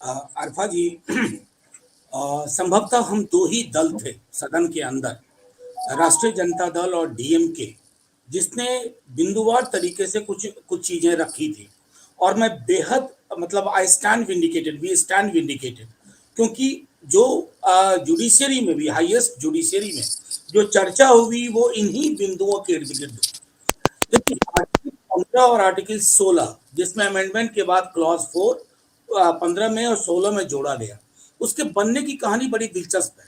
अरफा जी, संभवतः हम दो ही दल थे सदन के अंदर, राष्ट्रीय जनता दल और डीएमके, जिसने बिंदुवार तरीके से कुछ कुछ चीजें रखी थी। और मैं बेहद मतलब I stand vindicated, we stand vindicated, क्योंकि जो जुडिशियरी में भी, हाईएस्ट जुडिशियरी में जो चर्चा हुई वो इन्हीं बिंदुओं के इर्द गिर्द। देखिए, आर्टिकल 15 और आर्टिकल 16, जिसमें अमेंडमेंट के बाद क्लॉज 4 15 में और 16 में जोड़ा गया, उसके बनने की कहानी बड़ी दिलचस्प है।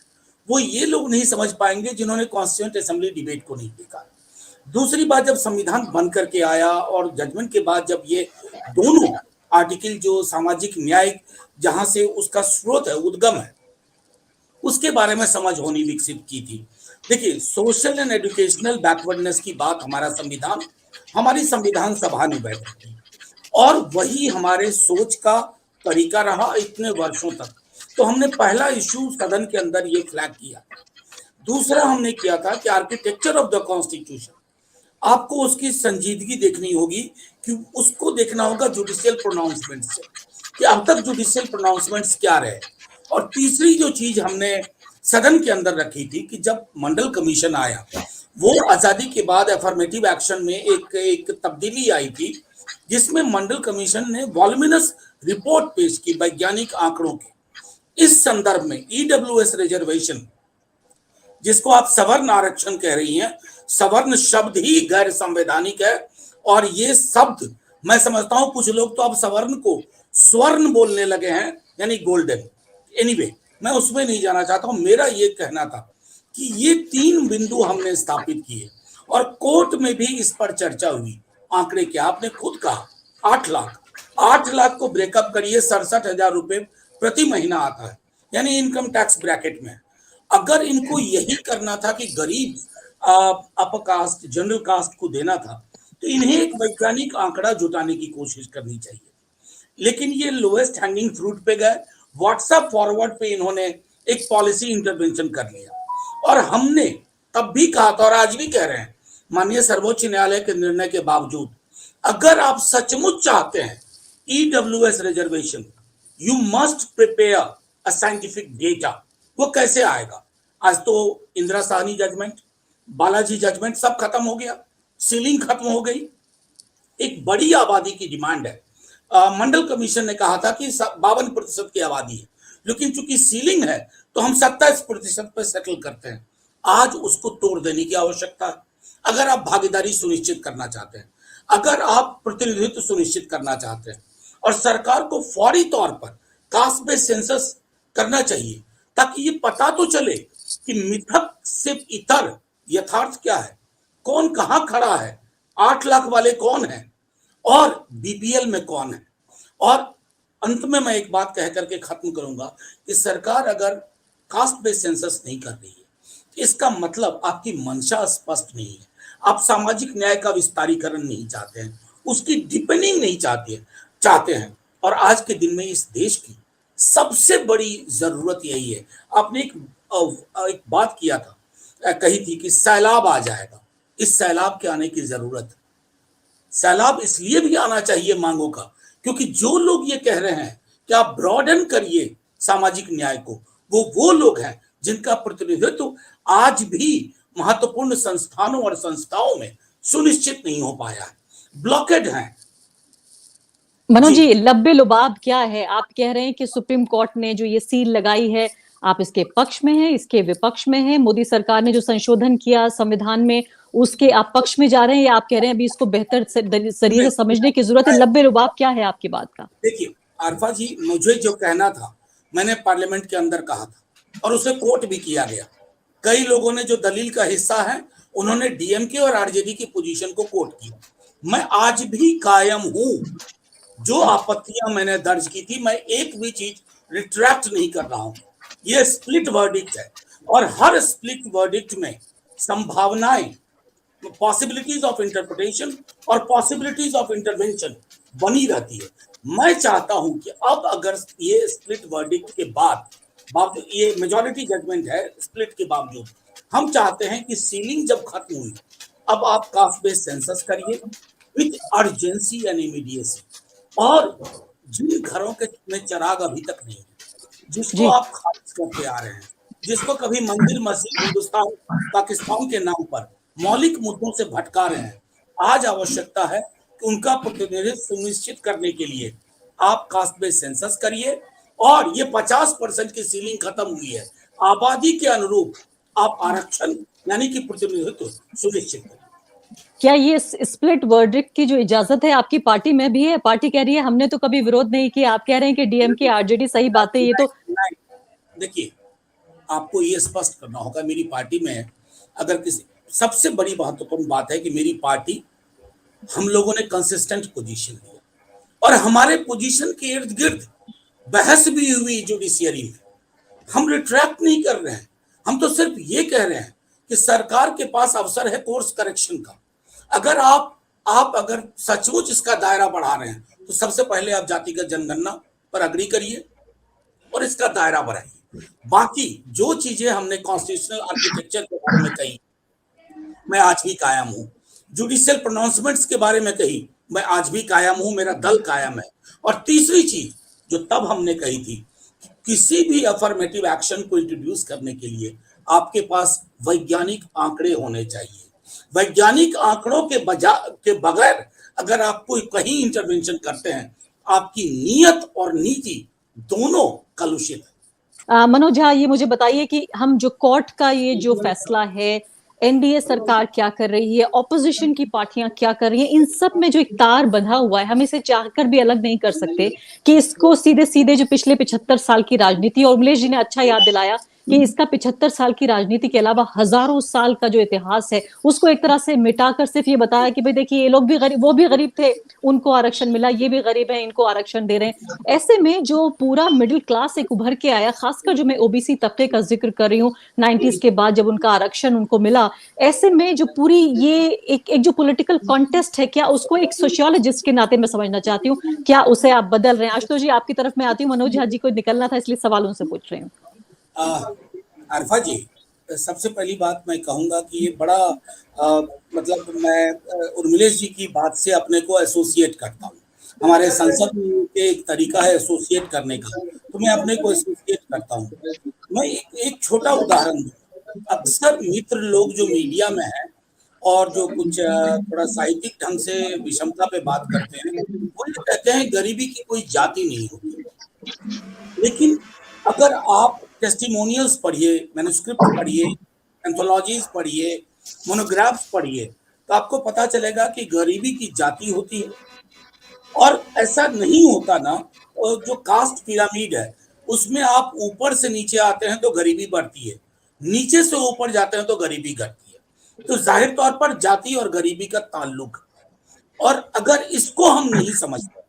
वो ये लोग नहीं समझ पाएंगे जिन्होंने कॉन्स्टिट्यूएंट असेंबली डिबेट को नहीं देखा। दूसरी बात, जब संविधान बन करके आया और जजमेंट के बाद जब ये दोनों आर्टिकल, जो सामाजिक न्याय जहां से उसका स्रोत है, उद्गम है, उसके बारे में समझ होनी विकसित की थी। देखिए, सोशल एंड एजुकेशनल बैकवर्डनेस की बात हमारा संविधान, हमारी संविधान सभा ने बैठी थी, और वही हमारे सोच का तरीका रहा इतने वर्षों तक। तो हमने पहला इशू सदन के अंदर ये फ्लैग किया। दूसरा हमने किया था कि आर्किटेक्चर ऑफ द कॉन्स्टिट्यूशन, आपको उसकी संजीदगी देखनी होगी, कि उसको देखना होगा जुडिशियल प्रोनाउंसमेंट से, कि अब तक जुडिशियल प्रोनाउंसमेंट्स क्या रहे। और तीसरी जो चीज हमने सदन के अंदर रखी थी कि जब मंडल कमीशन आया, वो आजादी के बाद अफर्मेटिव एक्शन में एक एक तब्दीली आई थी, जिसमें मंडल कमीशन ने वॉल्यूमिनस रिपोर्ट पेश की वैज्ञानिक आंकड़ों की। इस संदर्भ में ईडब्ल्यूएस रिजर्वेशन, जिसको आप सवर्ण आरक्षण कह रही हैं, सवर्ण शब्द ही गैर संवैधानिक है। और ये शब्द मैं समझता हूं कुछ लोग तो अब सवर्ण को स्वर्ण बोलने लगे हैं, यानी गोल्डन। एनीवे, मैं उसमें नहीं जाना चाहता हूं। मेरा ये कहना था कि ये तीन बिंदु हमने स्थापित किए, और कोर्ट में भी इस पर चर्चा हुई। आंकड़े क्या, आपने खुद कहा, 8 लाख। 8 लाख को ब्रेकअप करिए, 67,000 रुपए प्रति महीना आता है, यानी इनकम टैक्स ब्रैकेट में। अगर इनको यही करना था कि गरीब अपर कास्ट, जनरल कास्ट को देना था, तो इन्हें एक वैज्ञानिक आंकड़ा जुटाने की कोशिश करनी चाहिए। लेकिन ये लोएस्ट हैंगिंग फ्रूट पे गए, व्हाट्सएप फॉरवर्ड पे इन्होंने एक पॉलिसी इंटरवेंशन कर लिया। और हमने तब भी कहा था और आज भी कह रहे हैं, माननीय सर्वोच्च न्यायालय के निर्णय के बावजूद, अगर आप सचमुच चाहते हैं EWS reservation, you must prepare a scientific data. वो कैसे आएगा? आज तो इंदिरा साहनी जजमेंट, बालाजी जजमेंट सब खत्म हो गया, सीलिंग खत्म हो गई। एक बड़ी आबादी की डिमांड है। मंडल कमीशन ने कहा था कि 52% की आबादी है, लेकिन चूंकि सीलिंग है तो हम 27% पर सेटल करते हैं। आज उसको तोड़ देने की आवश्यकता है। अगर आप भागीदारी सुनिश्चित करना चाहते हैं, अगर आप प्रतिनिधित्व सुनिश्चित करना चाहते हैं, और सरकार को फौरी तौर पर कास्ट बेस्ड सेंसस करना चाहिए, ताकि ये पता तो चले कि मिथक से इतर यथार्थ क्या है, कौन कहां खड़ा है, 8 लाख वाले कौन है, और बीपीएल में कौन है। और अंत में मैं एक बात कह करके खत्म करूंगा कि सरकार अगर कास्ट बेस्ड सेंसस नहीं कर रही है, तो इसका मतलब आपकी मंशा स्पष्ट नहीं है। आप सामाजिक न्याय का विस्तारीकरण नहीं चाहते हैं, उसकी डीपनिंग नहीं चाहते हैं। और आज के दिन में इस देश की सबसे बड़ी जरूरत यही है। आपने एक बात किया था, कही थी कि सैलाब आ जाएगा। इस सैलाब के आने की जरूरत है। सैलाब इसलिए भी आना चाहिए मांगों का, क्योंकि जो लोग ये कह रहे हैं कि आप ब्रॉडन करिए सामाजिक न्याय को, वो लोग हैं जिनका प्रतिनिधित्व आज भी महत्वपूर्ण संस्थानों और संस्थाओं में सुनिश्चित नहीं हो पाया है, ब्लॉकेड हैं। मनोज जी, लब्बे लुबाब क्या है? आप कह रहे हैं कि सुप्रीम कोर्ट ने जो ये सील लगाई है, आप इसके पक्ष में हैं, इसके विपक्ष में हैं? मोदी सरकार ने जो संशोधन किया संविधान में, उसके आप पक्ष में जा रहे हैं, या आप कह रहे हैं अभी इसको बेहतर जरिए से समझने की जरूरत है? लब्बे लुबाब क्या है आपकी बात का? देखिए आरफा जी, मुझे जो कहना था मैंने पार्लियामेंट के अंदर कहा था, और उसे कोट भी किया गया। कई लोगों ने जो दलील का हिस्सा है, उन्होंने डीएमके और आरजेडी की पोजीशन को कोट किया। मैं आज भी कायम हूं। जो आपत्तियां मैंने दर्ज की थी, मैं एक भी चीज रिट्रैक्ट नहीं कर रहा हूं। ये स्प्लिट वर्डिक्ट है, और हर स्प्लिट वर्डिक्ट में संभावनाएं, पॉसिबिलिटीज ऑफ इंटरप्रिटेशन और पॉसिबिलिटीज ऑफ इंटरवेंशन बनी रहती है। मैं चाहता हूं कि अब अगर ये स्प्लिट वर्डिक्ट के बाद ये मेजॉरिटी जजमेंट है, स्प्लिट के बावजूद हम चाहते हैं कि सीलिंग जब खत्म हुई, अब आप कास्ट बेस्ड सेंसस करिए विथ अर्जेंसी एंड इमीडिएसी। और जिन घरों के में चिराग अभी तक नहीं है, जिसको जी। आप खारिज करते आ रहे हैं, जिसको कभी मंदिर मस्जिद हिंदुस्तान पाकिस्तान के नाम पर मौलिक मुद्दों से भटका रहे हैं, आज आवश्यकता है कि उनका प्रतिनिधित्व सुनिश्चित करने के लिए आप कास्ट बेस्ड सेंसस करिए और ये 50% की सीलिंग खत्म हुई है, आबादी के अनुरूप आप आरक्षण यानी कि प्रतिनिधित्व सुनिश्चित करिए। क्या ये स्प्लिट वर्डिक्ट की जो इजाजत है आपकी पार्टी में भी है? पार्टी कह रही है हमने तो कभी विरोध नहीं किया, आप कह रहे हैं कि डीएमके आरजेडी सही बात है, ये तो। नहीं, देखिए, आपको ये स्पष्ट करना होगा मेरी पार्टी में अगर किसी सबसे बड़ी महत्वपूर्ण बात है कि मेरी पार्टी हम लोगों ने कंसिस्टेंट पोजीशन लिया और हमारे पोजीशन के इर्द गिर्द बहस भी हुई जुडिशियरी में। हम रिट्रैक्ट नहीं कर रहे हैं, हम तो सिर्फ ये कह रहे हैं कि सरकार के पास अवसर है कोर्स करेक्शन का। अगर आप अगर सचमुच इसका दायरा बढ़ा रहे हैं तो सबसे पहले आप जातिगत जनगणना पर अग्री करिए और इसका दायरा बढ़ाइए। बाकी जो चीजें हमने कॉन्स्टिट्यूशनल आर्किटेक्चर के बारे में कही, मैं आज भी कायम हूं। जुडिशियल प्रोनाउंसमेंट्स के बारे में कही, मैं आज भी कायम हूं, मेरा दल कायम है। और तीसरी चीज जो तब हमने कही थी, किसी भी अफर्मेटिव एक्शन को इंट्रोड्यूस करने के लिए आपके पास वैज्ञानिक आंकड़े होने चाहिए। वैज्ञानिक आंकड़ों के बगैर अगर आप कोई कहीं इंटरवेंशन करते हैं, आपकी नीयत और नीति दोनों कलुषित है। मनोज झा, ये मुझे बताइए कि हम जो कोर्ट का ये जो फैसला है, एनडीए सरकार क्या कर रही है, ऑपोजिशन की पार्टियां क्या कर रही हैं, इन सब में जो एक तार बंधा हुआ है, हम इसे चाहकर भी अलग नहीं कर सकते कि इसको सीधे सीधे जो पिछले 75 साल की राजनीति, और उमलेश जी ने अच्छा याद दिलाया कि इसका 75 साल की राजनीति के अलावा हजारों साल का जो इतिहास है उसको एक तरह से मिटाकर सिर्फ ये बताया कि भाई देखिए ये लोग भी गरीब, वो भी गरीब थे, उनको आरक्षण मिला, ये भी गरीब है, इनको आरक्षण दे रहे हैं। ऐसे में जो पूरा मिडिल क्लास एक उभर के आया, खासकर जो मैं ओबीसी तबके का जिक्र कर रही हूँ, 90s के बाद जब उनका आरक्षण उनको मिला, ऐसे में जो पूरी ये एक जो पॉलिटिकल कॉन्टेस्ट है, क्या उसको एक सोशियोलॉजिस्ट के नाते मैं समझना चाहती हूँ, क्या उसे आप बदल रहे हैं? आशुतोष जी, आपकी तरफ मैं आती हूँ, मनोज झा जी को निकलना था इसलिए सवाल उनसे पूछ रही हूँ। आरफा जी, सबसे पहली बात मैं कहूंगा कि ये बड़ा मतलब मैं उर्मिलेश जी की बात से अपने को एसोसिएट करता हूँ। हमारे संसद में एक तरीका है एसोसिएट करने का, तो मैं अपने को एसोसिएट करता हूँ। मैं एक छोटा उदाहरण दूँ। अक्सर मित्र लोग जो मीडिया में हैं और जो कुछ थोड़ा साहित्यिक ढंग से विषमता पे बात करते हैं, वो ये कहते हैं गरीबी की कोई जाति नहीं होती। लेकिन अगर आप टेस्टिमोनियल्स पढ़िए, मैन्युस्क्रिप्ट पढ़िए, एंथोलॉजीज पढ़िए, मोनोग्राफ्स पढ़िए, तो आपको पता चलेगा कि गरीबी की जाति होती है। और ऐसा नहीं होता ना, जो कास्ट पिरामिड है उसमें आप ऊपर से नीचे आते हैं तो गरीबी बढ़ती है, नीचे से ऊपर जाते हैं तो गरीबी घटती है। तो जाहिर तौर पर जाति और गरीबी का ताल्लुक, और अगर इसको हम नहीं समझते,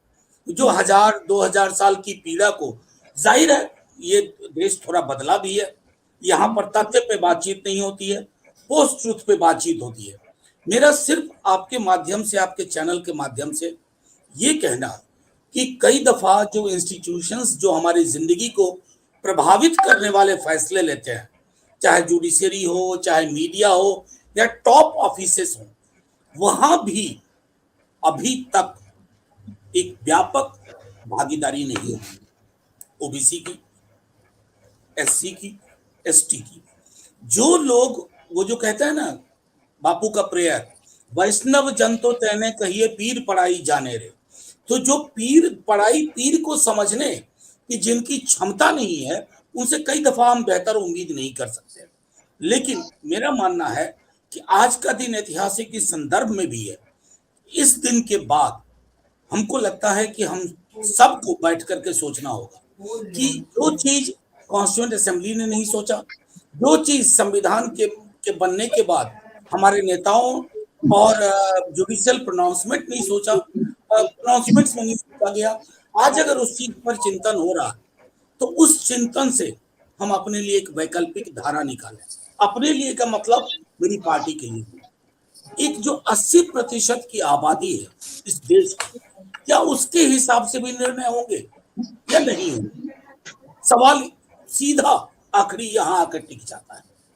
जो 1000-2000 साल की पीड़ा को, जाहिर है ये देश थोड़ा बदला भी है, यहाँ पर तथ्य पे बातचीत नहीं होती है, पोस्ट ट्रुथ पे बातचीत होती है। मेरा सिर्फ आपके माध्यम से, आपके चैनल के माध्यम से ये कहना कि कई दफा जो इंस्टीट्यूशंस जो हमारी जिंदगी को प्रभावित करने वाले फैसले लेते हैं, चाहे जुडिशरी हो, चाहे मीडिया हो, या टॉप ऑफिसेस हो, वहां भी अभी तक एक व्यापक भागीदारी नहीं है ओबीसी की, एससी की, एसटी की। जो लोग, वो जो कहते हैं ना बापू का प्रेयर, वैष्णव जन तो तेने कहिए पीर पढ़ाई जाने रे। तो जो पीर को समझने की जिनकी क्षमता नहीं है, उनसे कई दफा हम बेहतर उम्मीद नहीं कर सकते। लेकिन मेरा मानना है कि आज का दिन ऐतिहासिक इस संदर्भ में भी है। इस दिन के बाद हमको लगता है कि हम सबको बैठ करके सोचना होगा कि जो चीज कॉन्स्टिट्यूएंट असेंबली ने नहीं सोचा, जो चीज संविधान के बनने के बाद हमारे नेताओं और जुडिशियल प्रोनाउंसमेंट नहीं सोचा, प्रोनाउंसमेंट्स में नहीं सोचा गया, आज अगर उस चीज पर चिंतन हो रहा, तो उस चिंतन से हम अपने लिए एक वैकल्पिक धारा निकालें। अपने लिए का मतलब मेरी पार्टी के लिए एक जो 80% की आबादी है इस देश की, क्या उसके हिसाब से भी निर्णय होंगे या नहीं होंगे? सवाल सीधा आखिरी यहां आकर टिक जाता है।